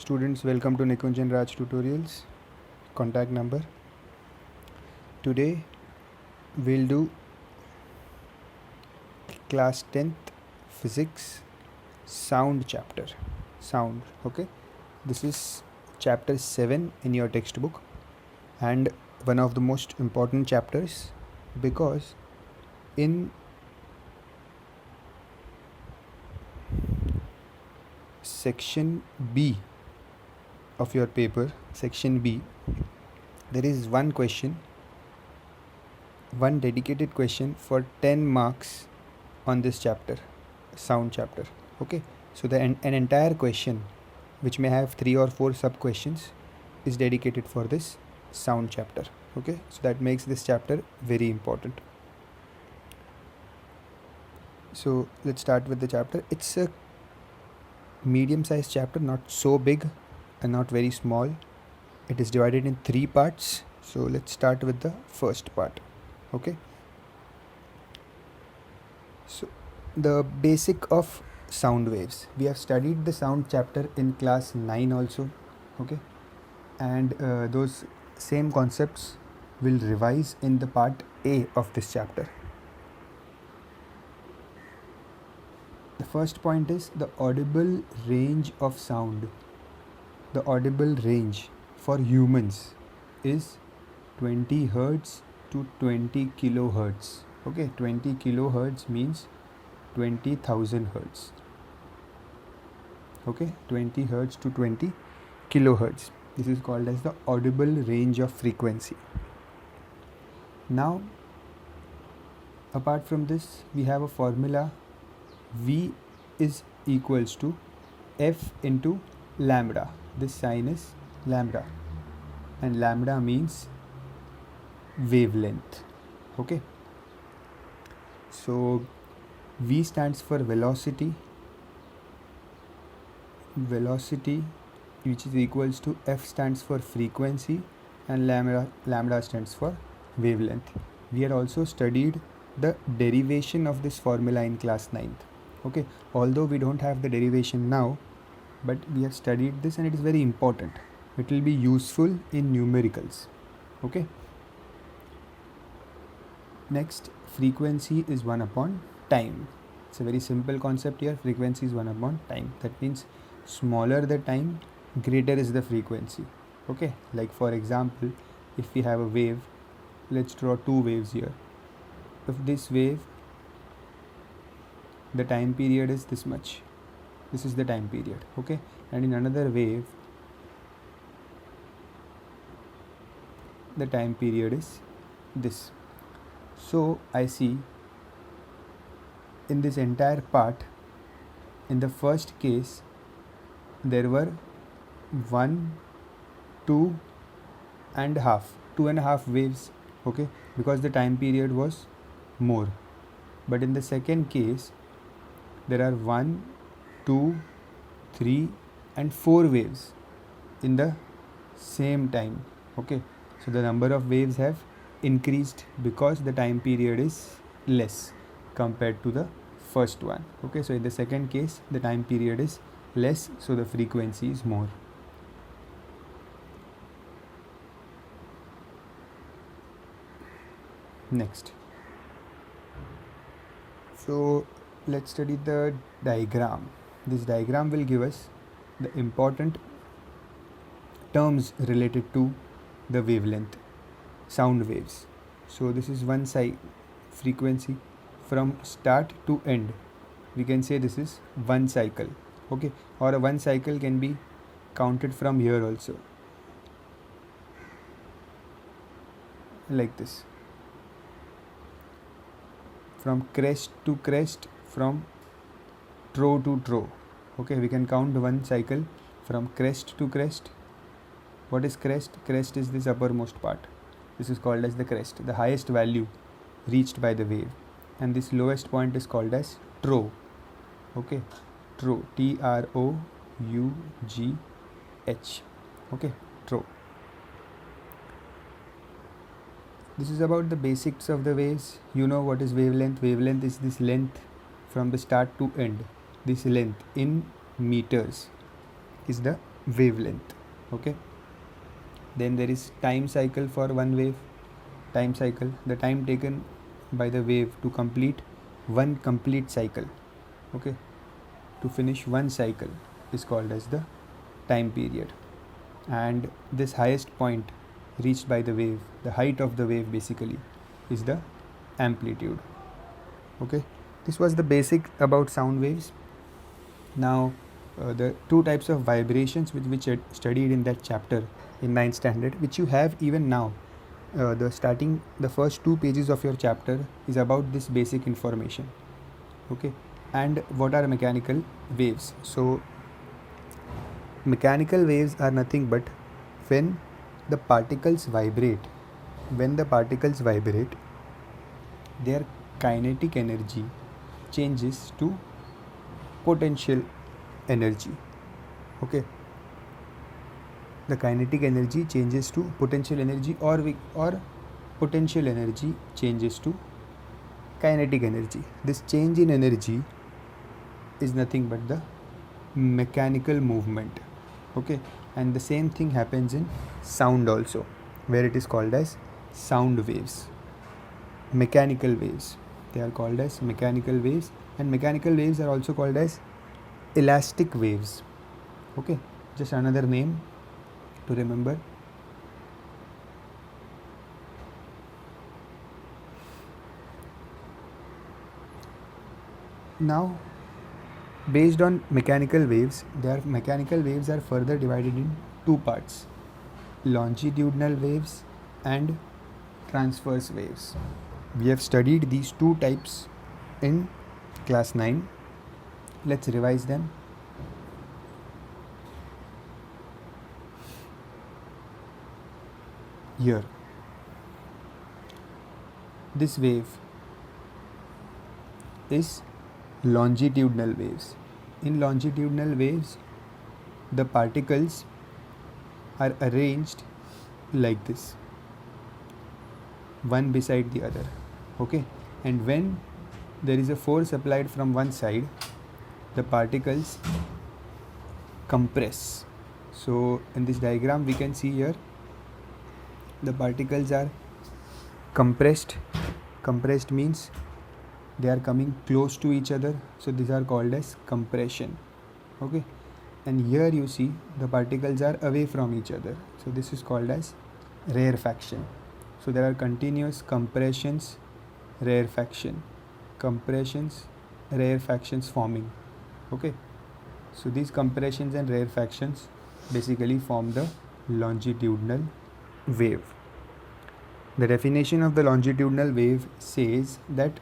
Students, welcome to Nikunjan Raj Tutorials. Contact number. Today we'll do class 10th physics sound chapter. Sound, okay? This is chapter 7 in your textbook and one of the most important chapters because in section B of your paper, section B, there is one question, one dedicated question for 10 marks on this chapter, sound chapter. Okay, so an entire question which may have 3 or 4 sub questions is dedicated for this sound chapter. Okay, so that makes this chapter very important. So let's start with the chapter. It's a medium sized chapter, not so big and not very small. It is divided in 3 parts. So let's start with the first part. Okay, so the basic of sound waves. We have studied the sound chapter in class 9 also. Okay, and those same concepts will revise in the part A of this chapter. The first point is the audible range of sound. The audible range for humans is 20 hertz to 20 kilohertz. Okay, 20 kilohertz means 20,000 hertz. Okay, 20 hertz to 20 kilohertz. This is called as the audible range of frequency. Now, apart from this, we have a formula. V is equals to F into lambda. This sign is lambda, and lambda means wavelength. Okay, so V stands for velocity, which is equals to F stands for frequency, and lambda stands for wavelength. We had also studied the derivation of this formula in class 9th. Okay, although we don't have the derivation now, but we have studied this and it is very important. It will be useful in numericals. Okay, next, frequency is 1 upon time. It's a very simple concept here. Frequency is 1 upon time. That means smaller the time, greater is the frequency. Okay, like for example, if we have a wave, let's draw 2 waves here. If this wave, the time period is this much, this is the time period. Okay, and in another wave, the time period is this. So I see in this entire part, in the first case, there were 1, 2 and half, 2.5 waves. Okay, because the time period was more. But in the second case, there are 1, 2, 3 and 4 waves in the same time. Okay, so the number of waves have increased because the time period is less compared to the first one. Okay, so in the second case, the time period is less, so the frequency is more. Next, so let's study the diagram. This diagram will give us the important terms related to the wavelength, sound waves. So this is one side frequency from start to end. We can say this is one cycle. Okay, or a one cycle can be counted from here also, like this, from crest to crest, from trough to trough. Okay, we can count one cycle from crest to crest. What is crest? Crest is this uppermost part. This is called as the crest, the highest value reached by the wave, and this lowest point is called as trough. Okay, trough, TROUGH. Okay, trough. This is about the basics of the waves. You know what is wavelength? Wavelength is this length from the start to end. This length in meters is the wavelength. Okay, then there is time cycle for one wave. Time cycle, the time taken by the wave to complete one complete cycle. Okay, to finish one cycle is called as the time period. And this highest point reached by the wave, the height of the wave basically, is the amplitude. Okay, this was the basic about sound waves. Now the two types of vibrations which I studied in that chapter in 9th standard, which you have even now. The first 2 pages of your chapter is about this basic information. Okay, and what are mechanical waves? So mechanical waves are nothing but when the particles vibrate. When the particles vibrate, their kinetic energy changes to potential energy. Okay, the kinetic energy changes to potential energy, or potential energy changes to kinetic energy. This change in energy is nothing but the mechanical movement. Okay, and the same thing happens in sound also, where it is called as sound waves. Mechanical waves, they are called as mechanical waves, and mechanical waves are also called as elastic waves. Okay, just another name to remember. Now, based on mechanical waves, mechanical waves are further divided in two parts: longitudinal waves and transverse waves. We have studied these two types in class 9. Let's revise them. Here, this wave is longitudinal waves. In longitudinal waves, the particles are arranged like this, one beside the other. Okay, and when there is a force applied from one side, the particles compress. So in this diagram we can see here the particles are compressed. Compressed means they are coming close to each other, so these are called as compression. Okay, and here you see the particles are away from each other, so this is called as rarefaction. So there are continuous compressions, rarefaction, compressions, rarefactions forming. Okay, so these compressions and rarefactions basically form the longitudinal wave. The definition of the longitudinal wave says that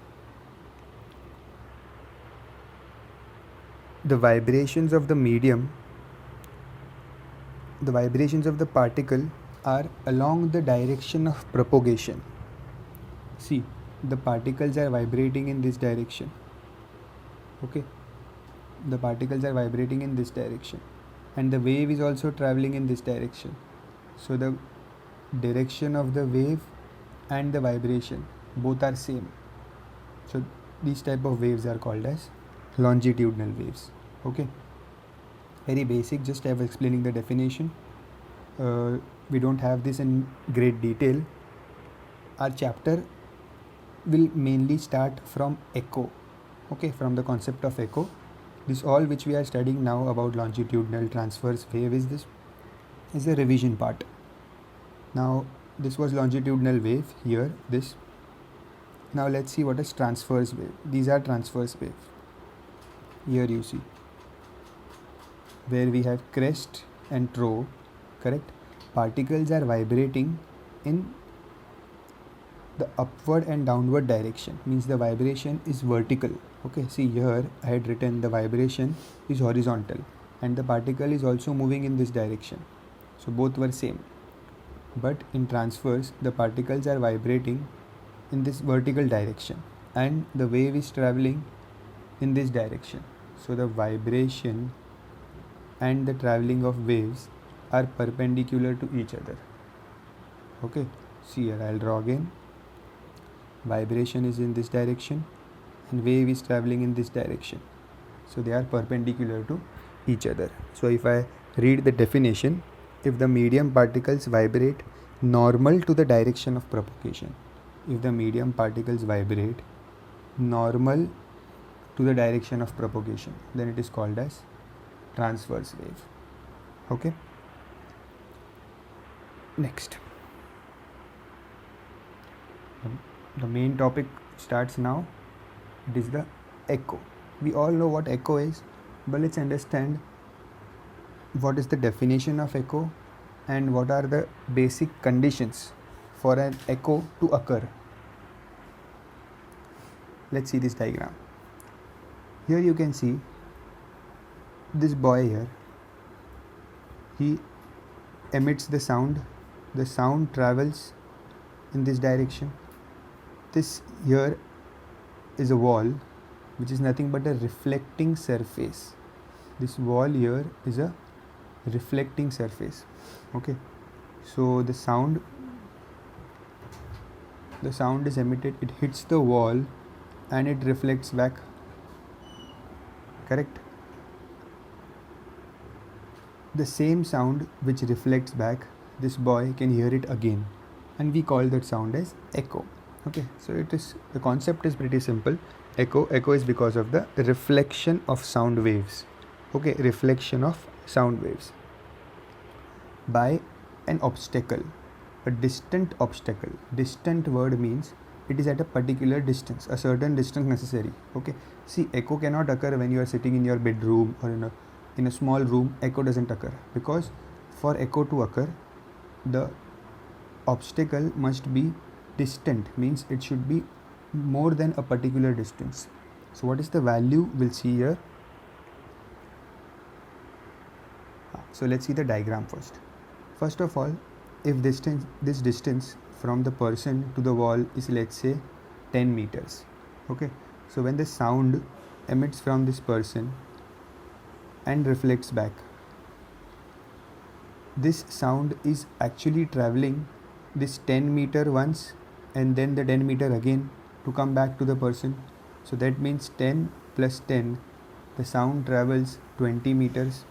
the vibrations of the medium, the vibrations of the particle are along the direction of propagation. See, the particles are vibrating in this direction. Okay, the particles are vibrating in this direction, and the wave is also traveling in this direction. So the direction of the wave and the vibration both are same. So these type of waves are called as longitudinal waves. Okay, very basic, just I was explaining the definition. We don't have this in great detail. Our chapter will mainly start from echo. Okay, from the concept of echo. This all which we are studying now about longitudinal transverse wave is the revision part. Now this was longitudinal wave, here this. Now let's see what is transverse wave. These are transverse wave. Here you see where we have crest and trough, correct? Particles are vibrating in the upward and downward direction, means the vibration is vertical. Okay, see here I had written the vibration is horizontal and the particle is also moving in this direction, so both were same. But in transverse, the particles are vibrating in this vertical direction and the wave is traveling in this direction. So the vibration and the traveling of waves are perpendicular to each other. Okay, see here I'll draw again. Vibration is in this direction and wave is traveling in this direction, so they are perpendicular to each other. So if I read the definition. If the medium particles vibrate normal to the direction of propagation, if the medium particles vibrate normal to the direction of propagation, then it is called as transverse wave. Okay. Next, the main topic starts now. It is the echo. We all know what echo is, but let's understand what is the definition of echo and what are the basic conditions for an echo to occur. Let's see this diagram. Here you can see this boy here. He emits the sound. The sound travels in this direction. This here is a wall, which is nothing but a reflecting surface. This wall here is a reflecting surface. Okay, so the sound is emitted, it hits the wall and it reflects back. Correct? The same sound which reflects back, this boy can hear it again, and we call that sound as echo. Okay, so the concept is pretty simple. Echo is because of the reflection of sound waves. Okay, reflection of sound waves by an obstacle, a distant obstacle. Distant word means it is at a particular distance, a certain distance necessary. Okay, see, echo cannot occur when you are sitting in your bedroom or in a small room. Echo doesn't occur, because for echo to occur, the obstacle must be distant, means it should be more than a particular distance. So what is the value? We'll see here. So let's see the diagram first. First of all, if this distance from the person to the wall is, let's say, 10 meters. Okay, so when the sound emits from this person and reflects back, this sound is actually traveling this 10 meter once and then the 10 meter again to come back to the person. So that means 10 plus 10, the sound travels 20 meters.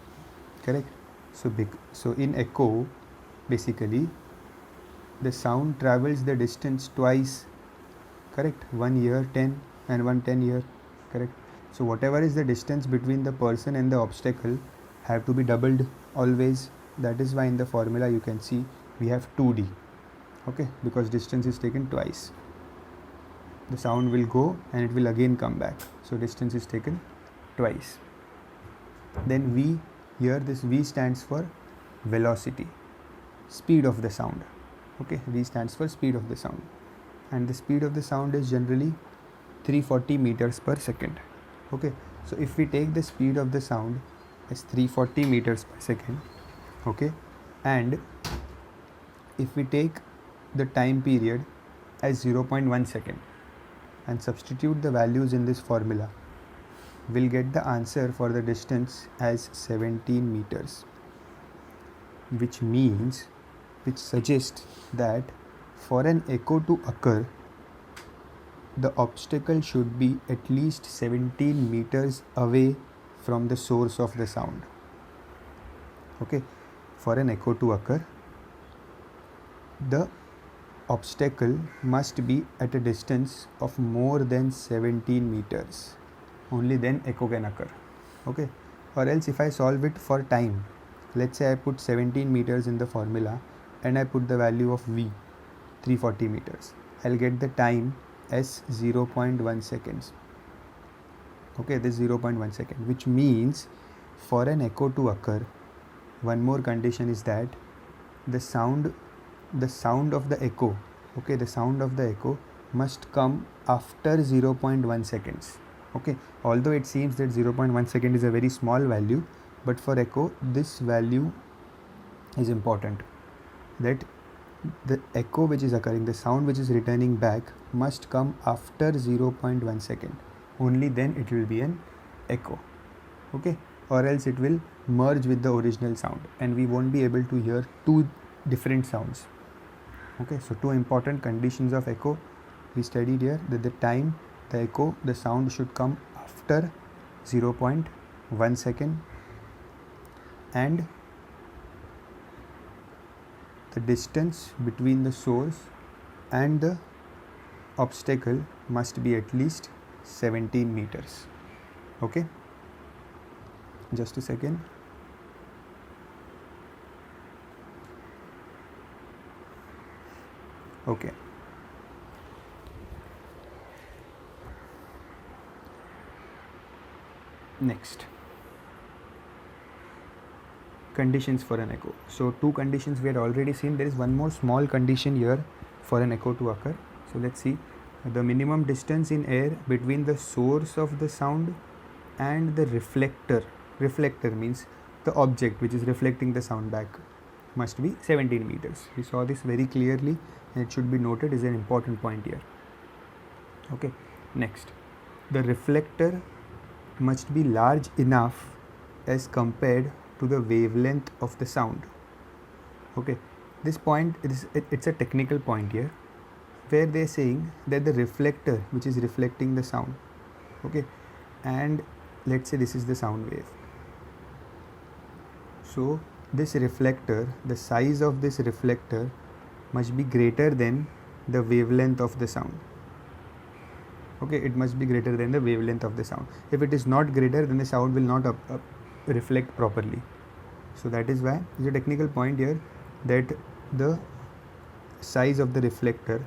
Correct? So in echo, basically the sound travels the distance twice. Correct? One here 10 and one 10 here. Correct? So whatever is the distance between the person and the obstacle have to be doubled always. That is why in the formula you can see we have 2D. Okay, because distance is taken twice. The sound will go and it will again come back. So distance is taken twice. Then V, here this V stands for velocity, speed of the sound. Okay, V stands for speed of the sound. And the speed of the sound is generally 340 meters per second. Okay, so if we take the speed of the sound as 340 meters per second, okay, and if we take the time period as 0.1 second and substitute the values in this formula, we'll get the answer for the distance as 17 meters, which suggests that for an echo to occur, the obstacle should be at least 17 meters away from the source of the sound. Okay, for an echo to occur, the obstacle must be at a distance of more than 17 meters. Only then echo can occur. Okay, or else if I solve it for time, let's say I put 17 meters in the formula and I put the value of V, 340 meters, I'll get the time as 0.1 seconds. Okay, this 0.1 second, which means for an echo to occur, one more condition is that the sound of the echo, okay, the sound of the echo must come after 0.1 seconds. Okay, although it seems that 0.1 second is a very small value, but for echo this value is important, that the echo which is occurring, the sound which is returning back, must come after 0.1 second. Only then it will be an echo. Okay, or else it will merge with the original sound and we won't be able to hear two different sounds. Okay, so two important conditions of echo we studied here, that the time, the echo, the sound should come after 0.1 second, and the distance between the source and the obstacle must be at least 17 meters. Okay, just a second. Okay, next, conditions for an echo. So two conditions we had already seen. There is one more small condition here for an echo to occur. So let's see. The minimum distance in air between the source of the sound and the reflector means the object which is reflecting the sound back, must be 17 meters. We saw this very clearly and it should be noted, is an important point here. Okay, next, the reflector must be large enough as compared to the wavelength of the sound. Okay, this point it's a technical point here, where they are saying that the reflector which is reflecting the sound, okay, and let's say this is the sound wave. So this reflector, the size of this reflector must be greater than the wavelength of the sound. Okay, it must be greater than the wavelength of the sound. If it is not greater, then the sound will not reflect properly. So that is why it's a technical point here, that the size of the reflector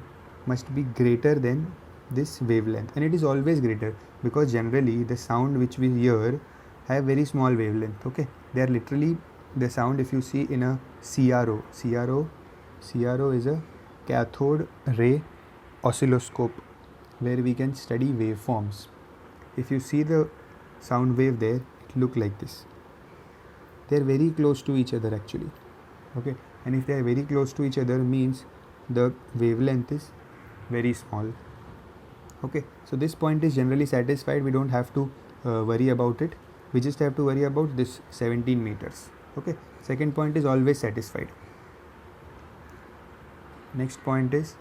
must be greater than this wavelength, and it is always greater, because generally the sound which we hear have very small wavelength. Okay, they are literally the sound, if you see in a CRO is a cathode ray oscilloscope, where we can study waveforms. If you see the sound wave there, it look like this. They are very close to each other actually. Okay, and if they are very close to each other, means the wavelength is very small. Okay, so this point is generally satisfied. We don't have to worry about it. We just have to worry about this 17 meters. Okay, second point is always satisfied. Next point is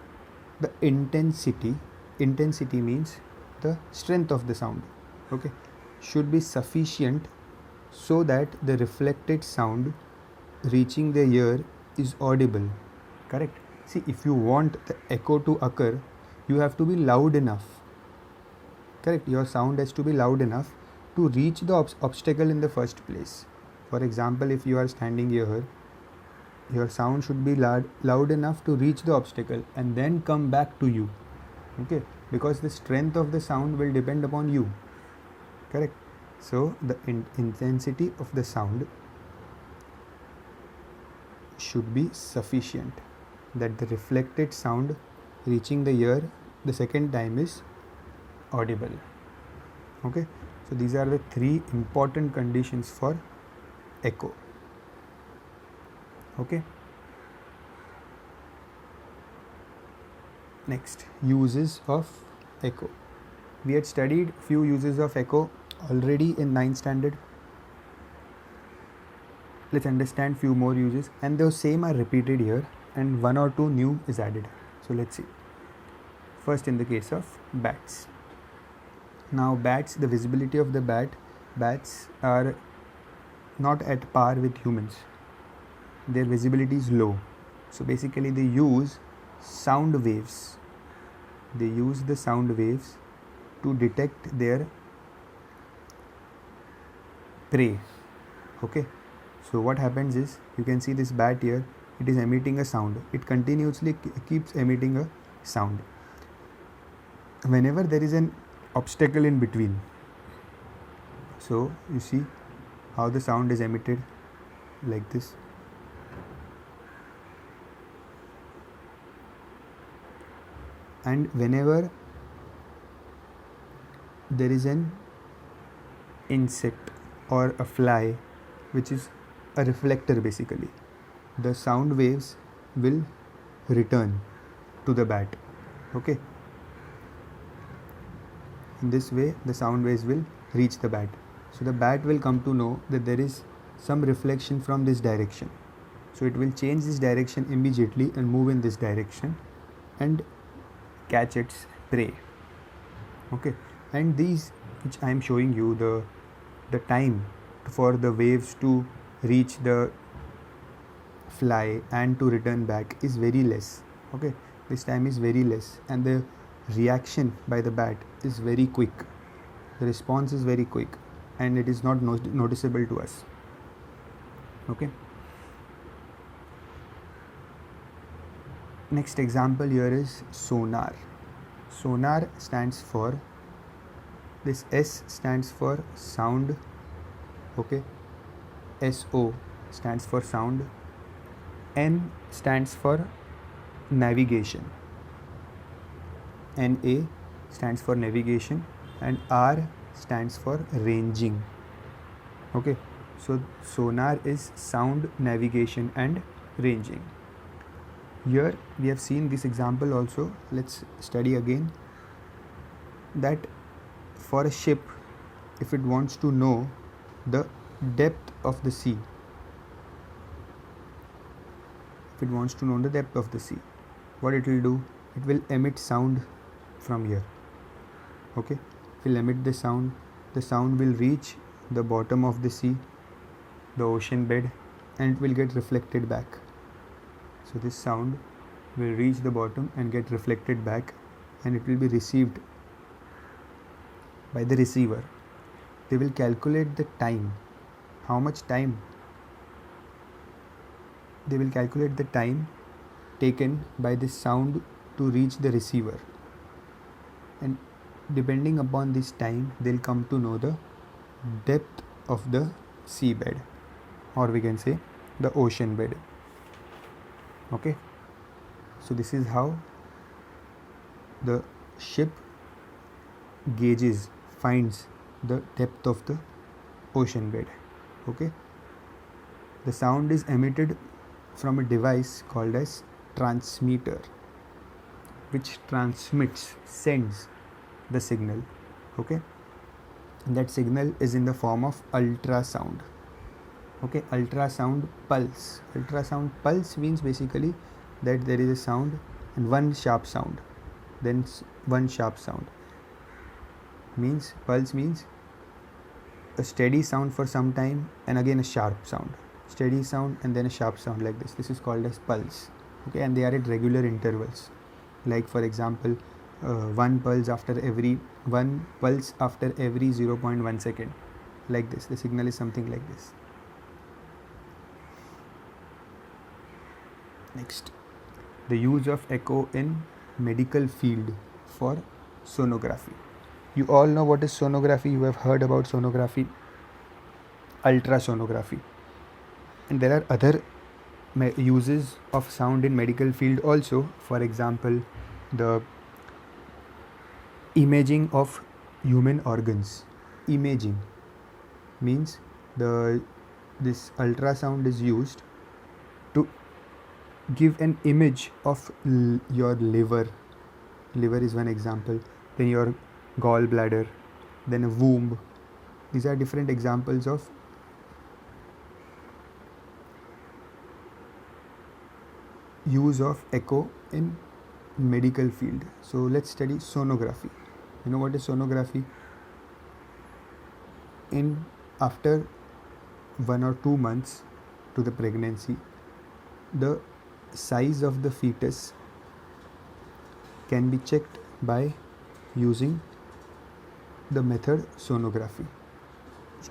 the intensity. Intensity means the strength of the sound. Okay, should be sufficient so that the reflected sound reaching the ear is audible. Correct. See, if you want the echo to occur, you have to be loud enough. Correct. Your sound has to be loud enough to reach the obstacle in the first place. For example, if you are standing here, your sound should be loud enough to reach the obstacle and then come back to you. Okay, because the strength of the sound will depend upon you. Correct. So the intensity of the sound should be sufficient that the reflected sound reaching the ear the second time is audible. Okay, so these are the three important conditions for echo. Okay, next, uses of echo. We had studied few uses of echo already in 9th standard. Let's understand few more uses, and those same are repeated here, and one or two new is added. So let's see. First, in the case of bats. Now bats, the visibility of the bats are not at par with humans. Their visibility is low. So basically they use sound waves. They use the sound waves to detect their prey. Okay, so what happens is, you can see this bat here, it is emitting a sound. It continuously keeps emitting a sound. Whenever there is an obstacle in between, so you see how the sound is emitted like this. And whenever there is an insect or a fly which is a reflector, basically the sound waves will return to the bat. Okay, in this way the sound waves will reach the bat. So the bat will come to know that there is some reflection from this direction, so it will change this direction immediately and move in this direction and catch its prey. Okay, and these which I am showing you, the time for the waves to reach the fly and to return back is very less. Okay, this time is very less, and the reaction by the bat is very quick. The response is very quick, and it is not noticeable to us. Okay. Next example here is sonar. Sonar stands for, this S stands for sound. Okay, SO stands for sound, N stands for navigation, NA stands for navigation, and R stands for ranging. Okay, so sonar is sound, navigation, and ranging. Here we have seen this example also. Let's study again that for a ship, if it wants to know the depth of the sea, what it will do, it will emit sound from here. Okay, it will emit the sound will reach the bottom of the sea, the ocean bed, and it will get reflected back. So this sound will reach the bottom and get reflected back, and it will be received by the receiver. They will calculate the time, how much time, they will calculate the time taken by this sound to reach the receiver, and depending upon this time they'll come to know the depth of the seabed, or we can say the ocean bed. Okay, so this is how the ship finds the depth of the ocean bed. Okay, the sound is emitted from a device called as transmitter, which sends the signal. Okay, and that signal is in the form of ultrasound. Okay, ultrasound pulse means basically that there is a sound and one sharp sound, then one sharp sound. Pulse means a steady sound for some time and again a sharp sound, steady sound and then a sharp sound, like this. This is called as pulse. Okay, and they are at regular intervals, like for example one pulse after every 0.1 second, like this. The signal is something like this. Next, the use of echo in medical field for sonography. You all know what is sonography. You have heard about sonography, ultrasonography, and there are other uses of sound in medical field also. For example, the imaging of human organs. Imaging means this ultrasound is used to give an image of your liver. Liver is one example. Then your gallbladder, then a womb. These are different examples of use of echo in medical field. So let's study sonography. You know what is sonography? After 1 or 2 months to the pregnancy, the size of the fetus can be checked by using the method sonography,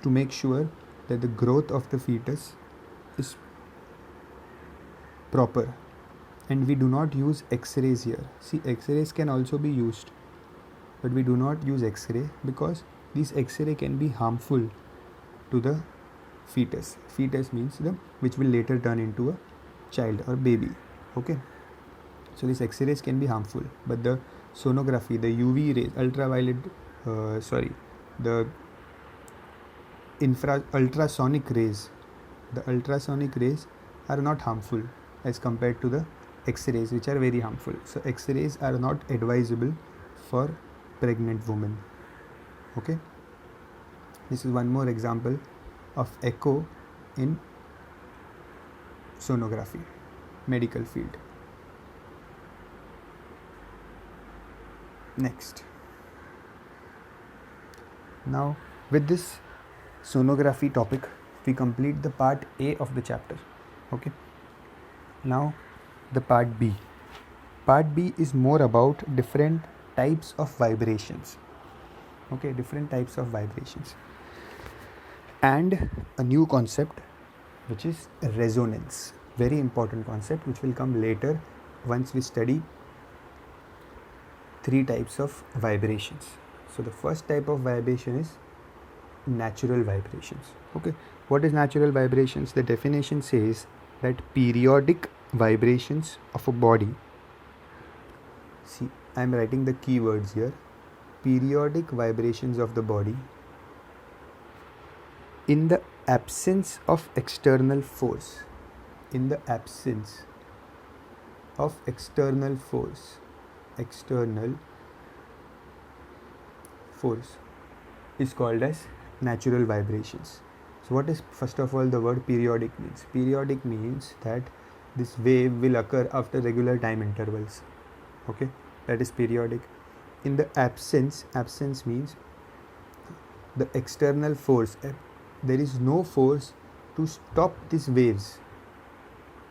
to make sure that the growth of the fetus is proper. And we do not use x-rays here. See, x-rays can also be used, but we do not use x-ray because this x-ray can be harmful to the fetus. Fetus means which will later turn into a child or baby. Okay, so these x-rays can be harmful, but the sonography, the UV rays, the ultrasonic rays are not harmful as compared to the x-rays, which are very harmful. So x-rays are not advisable for pregnant women. Okay, this is one more example of echo in sonography, medical field. Next, now with this sonography topic we complete the part A of the chapter. Okay, Now the part B. Part B is more about different types of vibrations. Okay, different types of vibrations. And a new concept which is resonance. Very important concept which will come later once we study three types of vibrations. So the first type of vibration is natural vibrations. Okay, what is natural vibrations? The definition says that periodic vibrations of a body. See, I am writing the keywords here. Periodic vibrations of the body in the absence of external force. In the absence of external force. External force is called as natural vibrations. So what is first of all the word periodic means? Periodic means that this wave will occur after regular time intervals. Okay, that is periodic. In the absence means the external force. There is no force to stop these waves,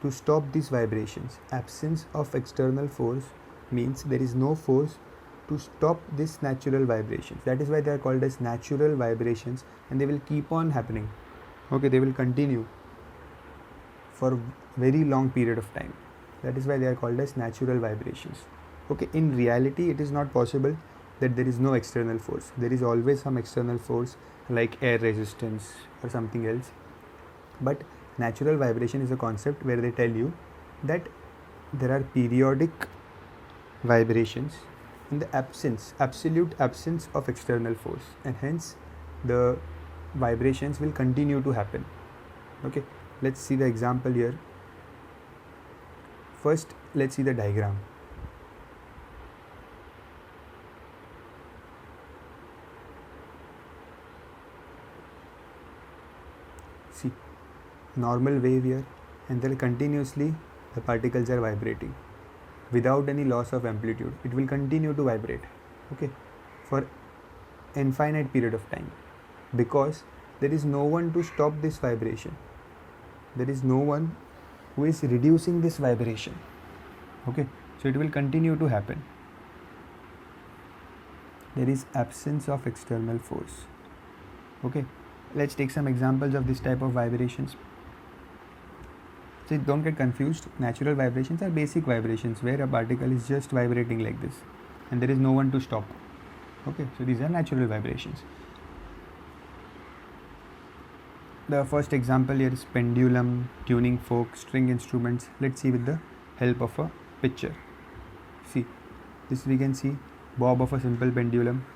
to stop these vibrations. Absence of external force means there is no force to stop this natural vibrations. That is why they are called as natural vibrations, and they will keep on happening. Okay, they will continue for very long period of time. That is why they are called as natural vibrations. Okay, in reality it is not possible that there is no external force. There is always some external force like air resistance or something else. But natural vibration is a concept where they tell you that there are periodic vibrations in the absolute absence of external force, and hence the vibrations will continue to happen. Okay, let's see the example here. First, let's see the diagram. See, normal wave here, and then continuously the particles are vibrating without any loss of amplitude. It will continue to vibrate, okay, for infinite period of time, because there is no one to stop this vibration. There is no one who is reducing this vibration. Okay, so it will continue to happen. There is absence of external force. Okay, let's take some examples of this type of vibrations. So don't get confused. Natural vibrations are basic vibrations where a particle is just vibrating like this and there is no one to stop. Okay, so these are natural vibrations. The first example here is pendulum, tuning fork, string instruments. Let's see with the help of a picture. See, this we can see bob of a simple pendulum.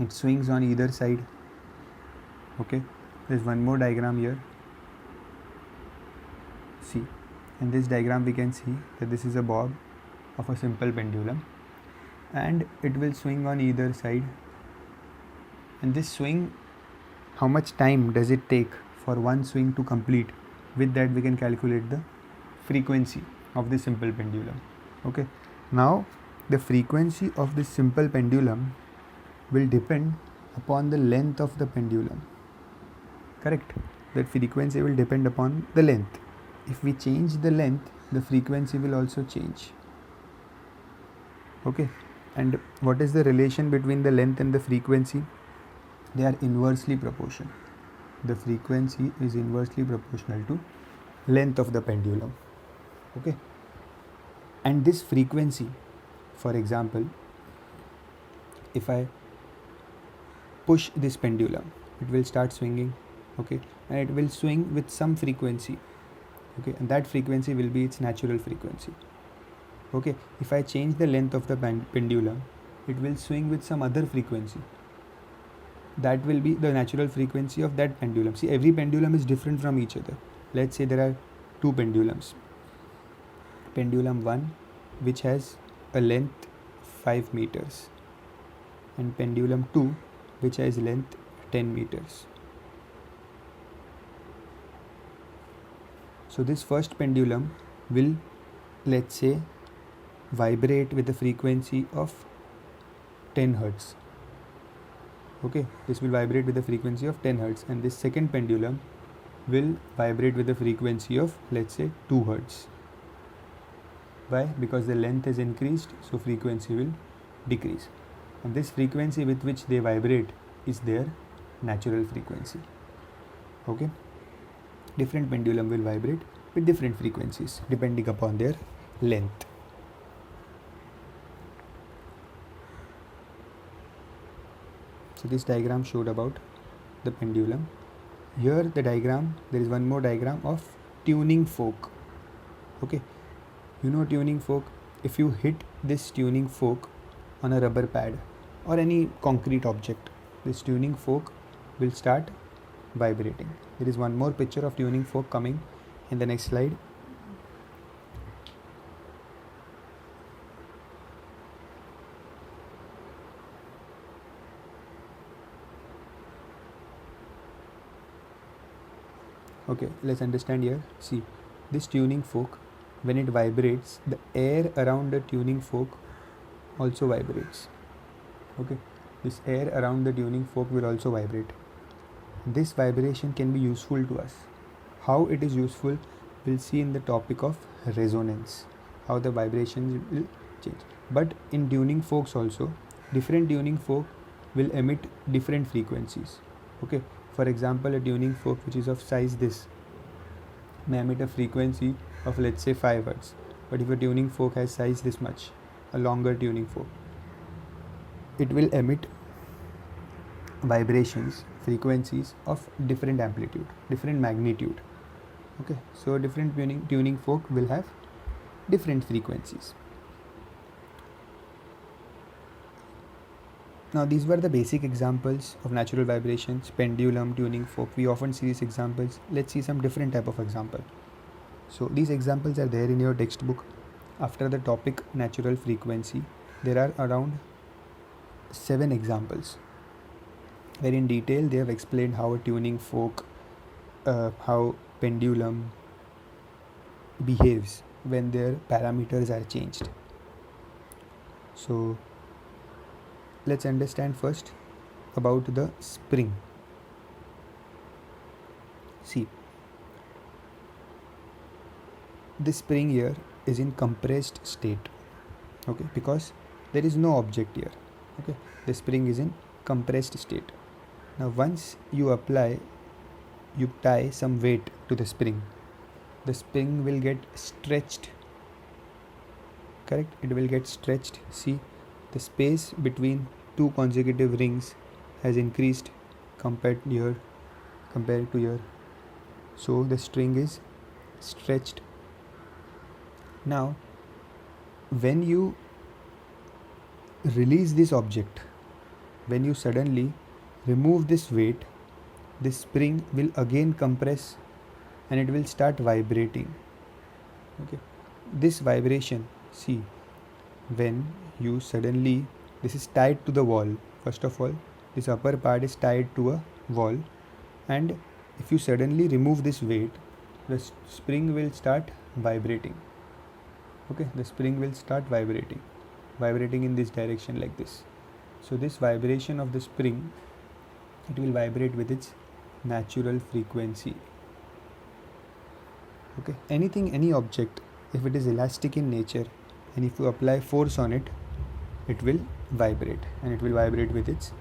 It swings on either side. Okay, there's one more diagram here. See, in this diagram we can see that this is a bob of a simple pendulum and it will swing on either side. And this swing, how much time does it take for one swing to complete? With that we can calculate the frequency of this simple pendulum. Okay, now the frequency of this simple pendulum will depend upon the length of the pendulum. Correct? That frequency will depend upon the length. If we change the length, the frequency will also change. Okay, and what is the relation between the length and the frequency? They are inversely proportional. The frequency is inversely proportional to length of the pendulum. Okay, and this frequency, for example, if I push this pendulum, it will start swinging. Okay, and it will swing with some frequency. Okay, and that frequency will be its natural frequency. Okay, if I change the length of the pendulum, it will swing with some other frequency. That will be the natural frequency of that pendulum. See, every pendulum is different from each other. Let's say there are two pendulums. Pendulum 1, which has a length 5 meters, and pendulum 2, which has length 10 meters. So this first pendulum will, let's say, vibrate with a frequency of 10 Hertz. Okay, this will vibrate with a frequency of 10 Hertz, and this second pendulum will vibrate with a frequency of, let's say, 2 Hertz. Why? Because the length is increased, so frequency will decrease, and this frequency with which they vibrate is their natural frequency. Okay, different pendulum will vibrate with different frequencies depending upon their length. So this diagram showed about the pendulum. Here the diagram, there is one more diagram of tuning fork. Okay, you know tuning fork. If you hit this tuning fork on a rubber pad or any concrete object, this tuning fork will start vibrating. There is one more picture of tuning fork coming in the next slide. Okay, let's understand here. See, this tuning fork, when it vibrates, the air around the tuning fork also vibrates. Okay, this air around the tuning fork will also vibrate. This vibration can be useful to us. How it is useful, we'll see in the topic of resonance, how the vibrations will change. But in tuning forks also, different tuning fork will emit different frequencies. Okay, for example, a tuning fork which is of size this may emit a frequency of, let's say, 5 Hz. But if a tuning fork has size this much, a longer tuning fork, it will emit vibrations, frequencies of different amplitude, different magnitude. Okay, so different tuning fork will have different frequencies. Now these were the basic examples of natural vibrations, pendulum, tuning fork. We often see these examples. Let's see some different type of example. So these examples are there in your textbook. After the topic natural frequency, there are around 7 examples where in detail they have explained how a tuning fork, how pendulum behaves when their parameters are changed. So let's understand first about the spring. See, this spring here is in compressed state. Okay, because there is no object here. Okay, the spring is in compressed state. Now once you tie some weight to the spring will get stretched. Correct, it will get stretched. See, the space between two consecutive rings has increased compared to here. So the string is stretched. Now when you release this object, when you suddenly remove this weight, this spring will again compress and it will start vibrating. Okay, this vibration, see, when you suddenly, this is tied to the wall. First of all, this upper part is tied to a wall, and if you suddenly remove this weight, the spring will start vibrating. Okay, the spring will start vibrating in this direction like this. So this vibration of the spring, it will vibrate with its natural frequency. Okay, any object, if it is elastic in nature and if you apply force on it, it will vibrate, and it will vibrate with its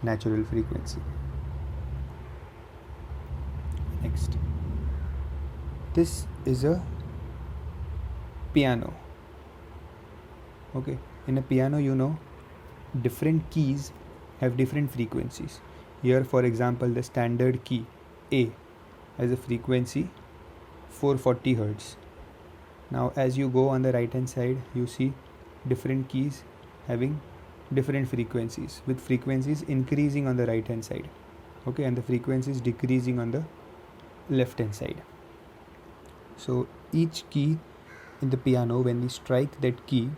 natural frequency. Next, this is a piano. Okay, in a piano, you know, different keys have different frequencies. Here, for example, the standard key A has a frequency 440 Hz. Now as you go on the right hand side, you see different keys having different frequencies, with frequencies increasing on the right hand side. Okay, and the frequencies decreasing on the left hand side. So each key in the piano, when we strike that key,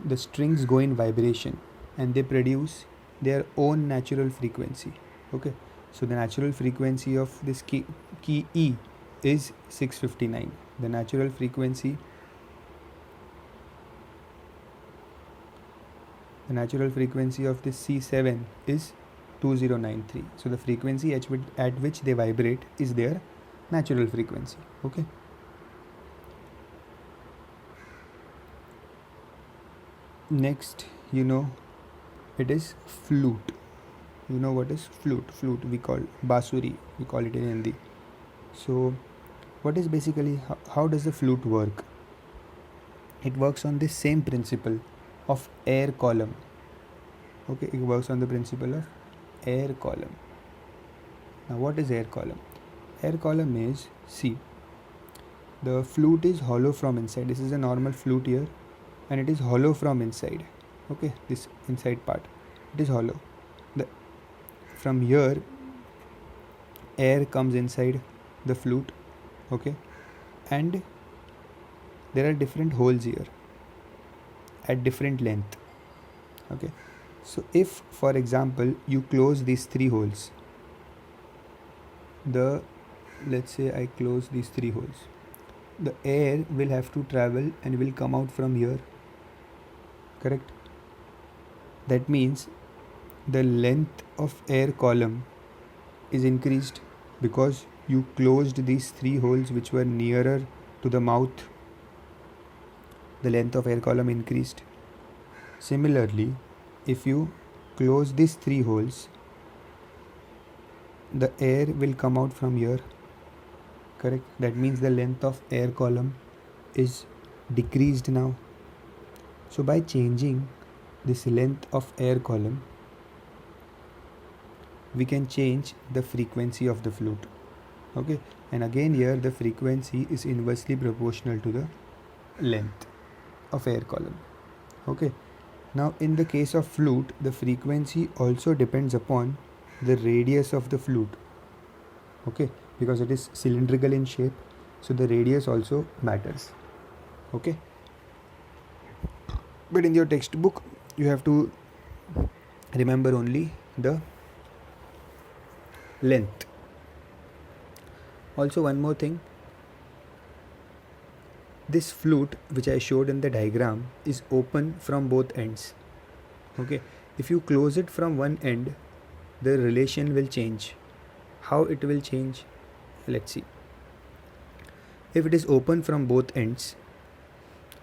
the strings go in vibration and they produce their own natural frequency. Okay, so the natural frequency of this key E is 659. The natural frequency of this C7 is 2093. So the frequency at which they vibrate is their natural frequency. Okay, Next, it is flute. You know what is flute? Flute we call basuri, we call it in Hindi. So what is basically, how does the flute work? It works on the same principle of air column. Okay, it works on the principle of air column. Now what is air column? Air column is, see, the flute is hollow from inside. This is a normal flute here, and it is hollow from inside. Okay, this inside part, it is hollow. From here, air comes inside the flute. Okay, and there are different holes here at different length. Okay, so if for example you close these three holes, let's say I close these three holes, the air will have to travel and will come out from here, correct? That means the length of air column is increased because you closed these three holes which were nearer to the mouth. The length of air column increased. Similarly, if you close these three holes, the air will come out from here, correct? That means the length of air column is decreased now. So by changing this length of air column, we can change the frequency of the flute. Okay, and again here the frequency is inversely proportional to the length of air column. Okay, now in the case of flute, the frequency also depends upon the radius of the flute. Okay, because it is cylindrical in shape, so the radius also matters. Okay, but in your textbook you have to remember only the length. Also, one more thing, this flute which I showed in the diagram is open from both ends. Okay, if you close it from one end, the relation will change. How it will change? Let's see. If it is open from both ends,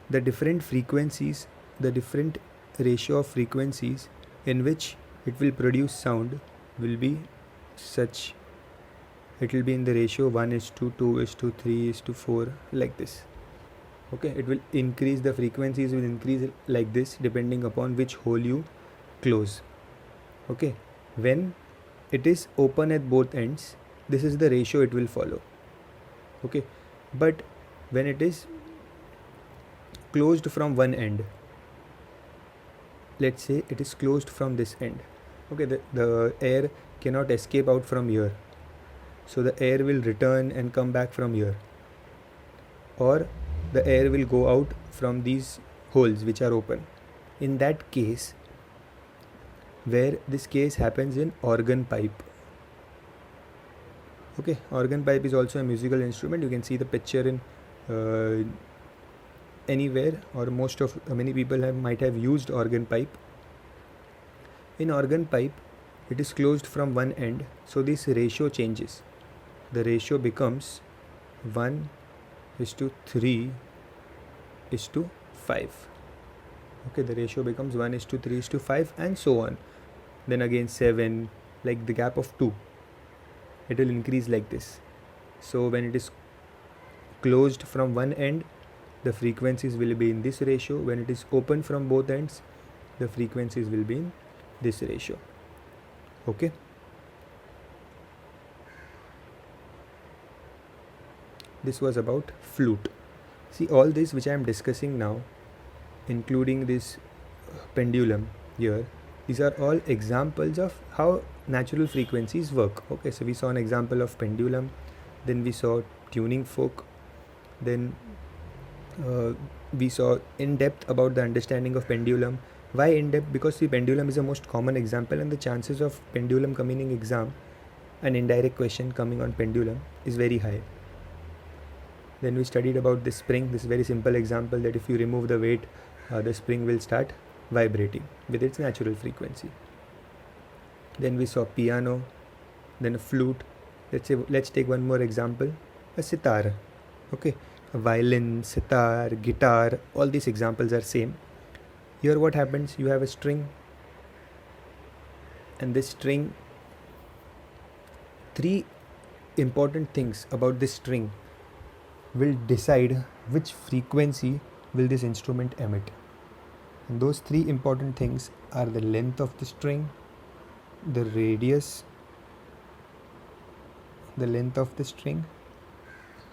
the different frequencies, the different ratio of frequencies in which it will produce sound will be such. It will be in the ratio 1:2:3:4, like this. Okay, it will increase, the frequencies will increase like this depending upon which hole you close. Okay, when it is open at both ends, this is the ratio it will follow. Okay, but when it is closed from one end, let's say it is closed from this end. Okay, the air cannot escape out from here, so the air will return and come back from here, or the air will go out from these holes which are open. In that case, where this case happens in organ pipe. Okay, organ pipe is also a musical instrument. You can see the picture in anywhere, or many people might have used organ pipe. In organ pipe, it is closed from one end, so this ratio changes. The ratio becomes 1:3:5. Okay, the ratio becomes 1:3:5, and so on. Then again 7, like the gap of 2. It will increase like this. So when it is closed from one end, the frequencies will be in this ratio. When it is open from both ends, the frequencies will be in this ratio. Okay. This was about flute. See, all this which I am discussing now, including this pendulum here, these are all examples of how natural frequencies work. Okay, so we saw an example of pendulum, then we saw tuning fork, then we saw in depth about the understanding of pendulum. Why in depth? Because the pendulum is the most common example, and the chances of pendulum coming in exam, an indirect question coming on pendulum, is very high. Then we studied about this spring, this very simple example that if you remove the weight, the spring will start vibrating with its natural frequency. Then we saw piano, then a flute. Let's take one more example, a sitar. Okay, a violin, sitar, guitar, all these examples are same. Here what happens, you have a string, and this string, three important things about this string will decide which frequency will this instrument emit. And those three important things are the length of the string, the radius, the length of the string,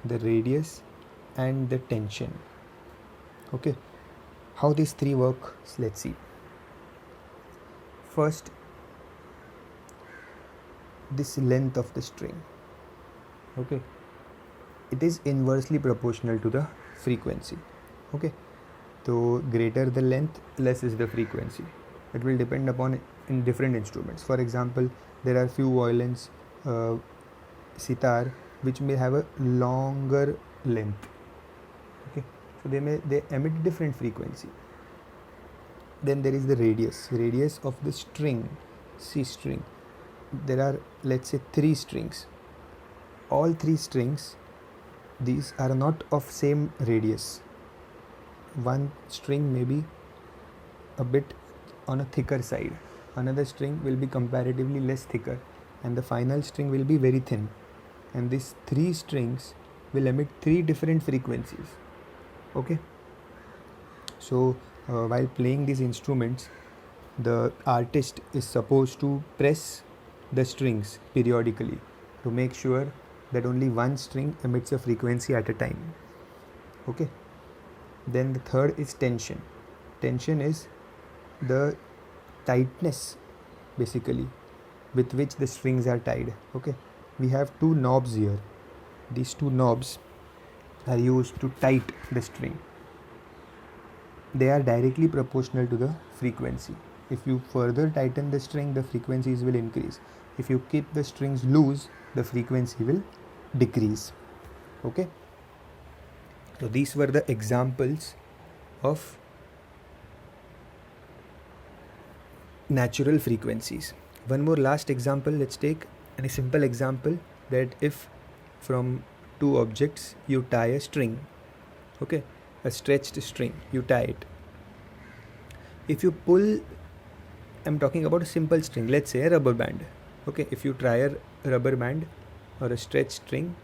the radius, and the tension. Okay, how these three work, let's see. First, this length of the string. Okay, it is inversely proportional to the frequency. Okay, so greater the length, less is the frequency. It will depend upon in different instruments. For example, there are few violins, sitar, which may have a longer length. Okay, so they emit different frequency. Then there is the radius of the string, C string. There are, let's say, 3 strings. All 3 strings, these are not of same radius. One string may be a bit on a thicker side, another string will be comparatively less thicker, and the final string will be very thin. And these 3 strings will emit 3 different frequencies. Okay, so while playing these instruments, the artist is supposed to press the strings periodically to make sure that only one string emits a frequency at a time. Okay, then the third is tension. Tension is the tightness basically with which the strings are tied. Okay, we have 2 knobs here. These 2 knobs are used to tighten the string. They are directly proportional to the frequency. If you further tighten the string, the frequencies will increase. If you keep the strings loose, the frequency will decrease. Okay, so these were the examples of natural frequencies. One more last example, let's take a simple example that if from 2 objects you tie a string, okay, a stretched string, you tie it. If you pull, I'm talking about a simple string, let's say a rubber band. Okay, if you tie a rubber band or a stretched string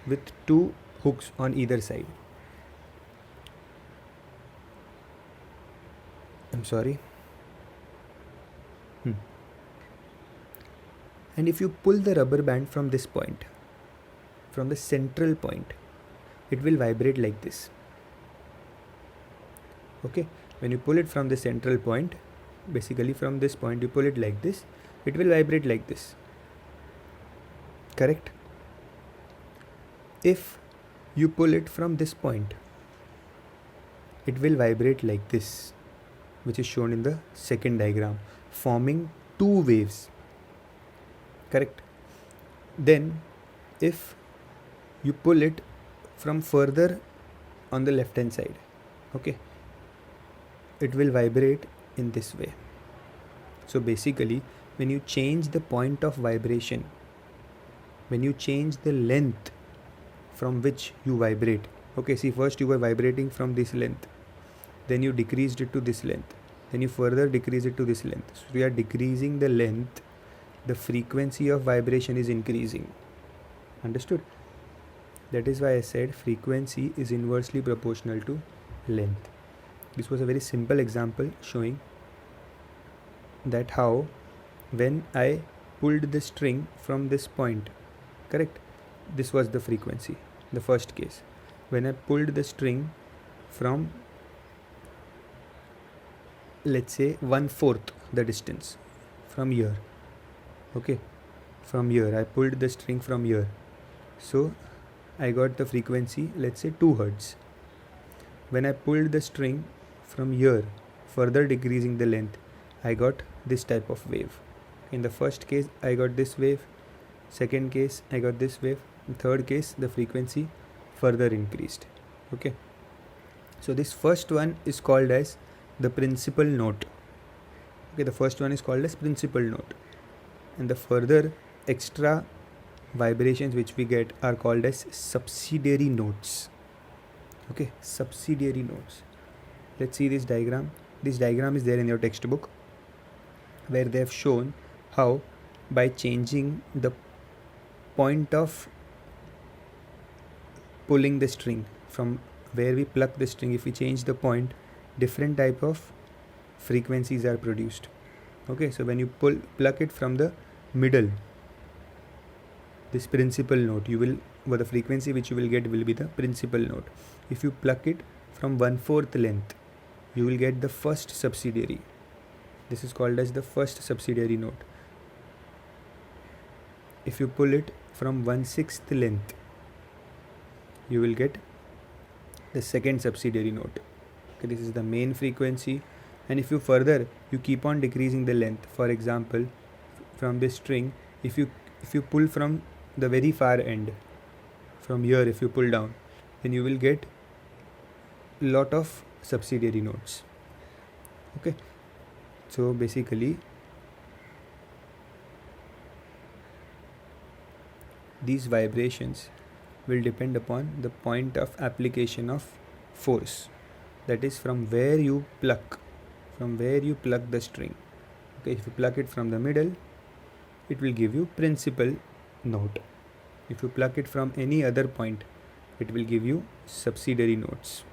with 2 hooks on either side. I'm sorry. And if you pull the rubber band from this point, from the central point, it will vibrate like this. Okay, when you pull it from the central point, basically from this point you pull it like this, it will vibrate like this. Correct? If you pull it from this point, it will vibrate like this, which is shown in the second diagram, forming 2 waves. Correct? Then if you pull it from further on the left hand side, okay, it will vibrate in this way. So basically, when you change the point of vibration, when you change the length from which you vibrate, okay, see, first you were vibrating from this length, then you decreased it to this length, then you further decrease it to this length. So we are decreasing the length, the frequency of vibration is increasing. Understood? That is why I said frequency is inversely proportional to length. This was a very simple example showing that how when I pulled the string from this point, correct, this was the frequency, the first case. When I pulled the string from, let's say, 1/4 the distance from here, okay, from here I pulled the string from here, so I got the frequency, let's say 2 Hz. When I pulled the string from here, further decreasing the length, I got this type of wave. In the first case I got this wave, second case I got this wave, in third case the frequency further increased. Okay, so this first one is called as the principal note. Okay, the first one is called as principal note, and the further extra vibrations which we get are called as subsidiary notes. Okay, subsidiary notes. Let's see this diagram. This diagram is there in your textbook, where they have shown how by changing the point of pulling the string from where we pluck the string, if we change the point, different type of frequencies are produced. Okay, so when you pluck it from the middle, this principal note, you will, well, the frequency which you will get will be the principal note. If you pluck it from 1/4 length, you will get the first subsidiary. This is called as the first subsidiary note. If you pull it from 1/6 length, you will get the second subsidiary note. Okay, this is the main frequency. And if you further, you keep on decreasing the length. For example, from this string, if you pull from the very far end, from here, if you pull down, then you will get lot of subsidiary notes. Okay, so basically these vibrations will depend upon the point of application of force, that is from where you pluck the string. Okay, if you pluck it from the middle, it will give you principal note. If you pluck it from any other point, it will give you subsidiary notes.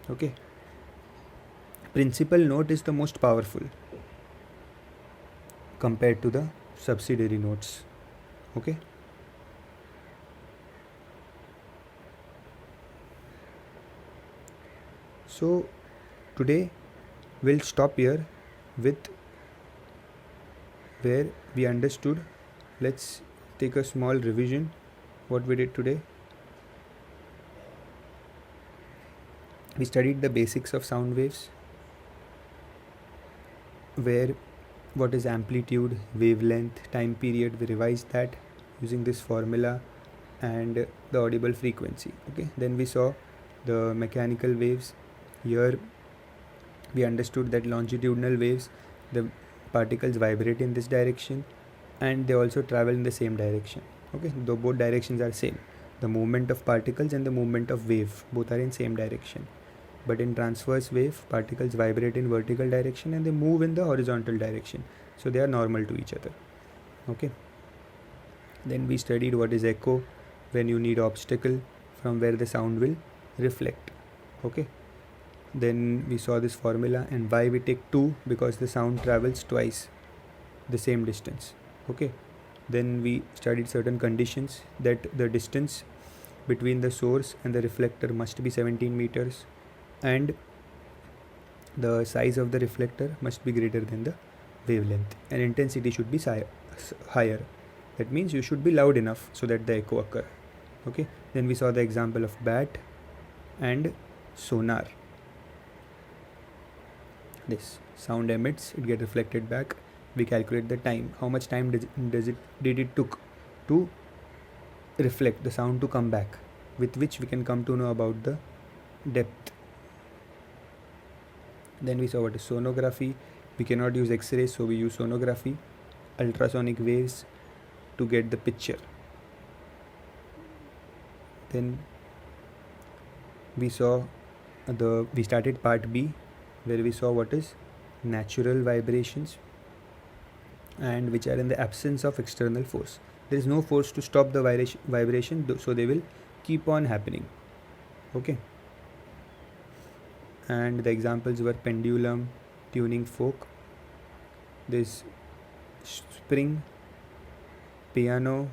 Okay, principal note is the most powerful compared to the subsidiary notes. Okay, so today we'll stop here with where we understood. Let's take a small revision what we did today. We studied the basics of sound waves, where what is amplitude, wavelength, time period. We revised that using this formula, and the audible frequency. Okay, then we saw the mechanical waves. Here we understood that longitudinal waves, the particles vibrate in this direction and they also travel in the same direction. Okay, though both directions are same, the movement of particles and the movement of wave, both are in same direction. But in transverse wave, particles vibrate in vertical direction and they move in the horizontal direction, so they are normal to each other. Okay, then we studied what is echo, when you need obstacle from where the sound will reflect. Okay, then we saw this formula and why we take 2, because the sound travels twice the same distance. Okay, then we studied certain conditions, that the distance between the source and the reflector must be 17 meters and the size of the reflector must be greater than the wavelength, and intensity should be higher. That means you should be loud enough so that the echo occur. Okay, then we saw the example of bat and sonar. This sound emits, it get reflected back. We calculate the time, how much time did it took to reflect the sound to come back, with which we can come to know about the depth. Then we saw what is sonography. We cannot use X-rays, so we use sonography, ultrasonic waves to get the picture. Then we started part B, where we saw what is natural vibrations and which are in the absence of external force. There is no force to stop the vibration, so they will keep on happening. Okay, and the examples were pendulum, tuning fork, this spring, piano,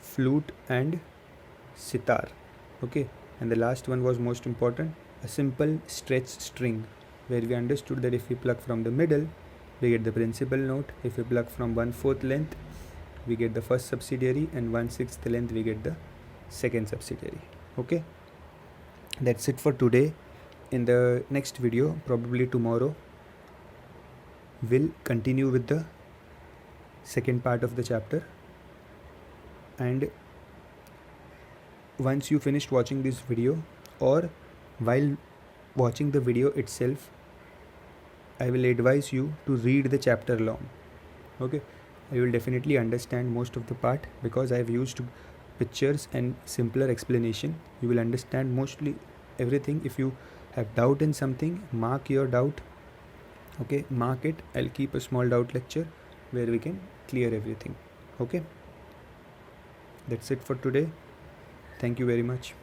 flute and sitar. Okay, and the last one was most important, a simple stretch string, where we understood that if we pluck from the middle, we get the principal note. If we pluck from 1/4 length, we get the first subsidiary, and 1/6 length we get the second subsidiary. Okay, that's it for today. In the next video, probably tomorrow, we'll continue with the second part of the chapter. And once you finished watching this video, or while watching the video itself, I will advise you to read the chapter long. Okay, you will definitely understand most of the part, because I have used pictures and simpler explanation. You will understand mostly everything. If you have doubt in something, mark your doubt Okay, mark it. I'll keep a small doubt lecture where we can clear everything. Okay, that's it for today. Thank you very much.